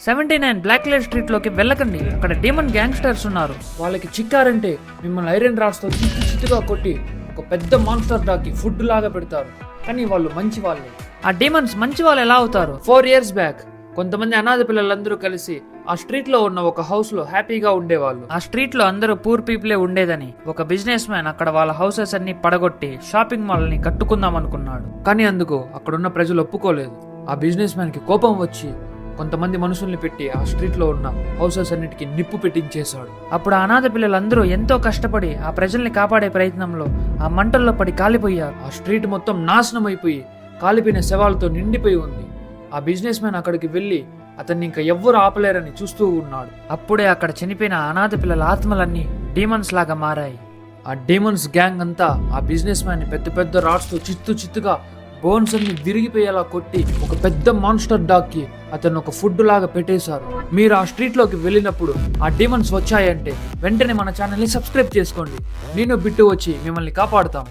79 black light street లోకి వెళ్ళకండి. అక్కడ డీమన్ గ్యాంగ్స్టర్స్ ఉన్నారు. వాళ్ళకి చిక్కారంటే మిమ్మల్ని ఐరన్ రాడ్స్ తో చిత్తుగా కొట్టి ఒక పెద్ద మాన్స్టర్ డాగ్ కి ఫుడ్ లాగా పెడతారు. కానీ వాళ్ళు మంచి వాళ్ళే. ఆ డీమన్స్ మంచి వాళ్ళు ఎలా అవుతారు? 4 years బ్యాక్ కొంతమంది అనాథ పిల్లలందరూ కలిసి ఆ స్ట్రీట్ లో ఉన్న ఒక హౌస్ లో హ్యాపీగా ఉండేవాళ్ళు. ఆ స్ట్రీట్ లో అందరూ పూర్ పీపులే ఉండేదని ఒక బిజినెస్ మ్యాన్ అక్కడ వాళ్ళ హౌసెస్ అన్ని పడగొట్టి షాపింగ్ మాల్ ని కట్టుకుందాం అనుకున్నాడు. కానీ అందుకు అక్కడున్న ప్రజలు ఒప్పుకోలేదు. ఆ బిజినెస్ మ్యాన్ కి కోపం వచ్చి కొంతమంది మనుషుల్ని పెట్టి ఆ స్ట్రీట్ లో ఉన్న హౌసెస్ అన్నిటికీ నిప్పు పెట్టించేశాడు. అప్పుడు అనాథ పిల్లలందరూ ఎంతో కష్టపడి ఆ ప్రజల్ని కాపాడే ప్రయత్నంలో ఆ మంటల్లో పడి కాలిపోయారు. ఆ స్ట్రీట్ మొత్తం నాశనం అయిపోయి కాలిపోయిన శవాలతో నిండిపోయి ఉంది. ఆ బిజినెస్ మ్యాన్ అక్కడికి వెళ్లి అతన్ని ఇంకా ఎవ్వరు ఆపలేరని చూస్తూ ఉన్నాడు. అప్పుడే అక్కడ చనిపోయిన అనాథ పిల్లల ఆత్మలన్నీ డీమన్స్ లాగా మారాయి. ఆ డీమన్స్ గ్యాంగ్ అంతా ఆ బిజినెస్ మ్యాన్ ని పెద్ద పెద్ద రాడ్స్ తో చిత్తుగా బోన్స్ అన్ని విరిగిపోయేలా కొట్టి ఒక పెద్ద మాన్స్టర్ డాగ్ కి అతను ఒక ఫుడ్ లాగా పెట్టేశారు. మీరు ఆ స్ట్రీట్ లోకి వెళ్ళినప్పుడు ఆ డీమన్స్ వచ్చాయంటే వెంటనే మన ఛానల్ ని సబ్స్క్రైబ్ చేసుకోండి. నేను బిట్టు వచ్చి మిమ్మల్ని కాపాడుతాం.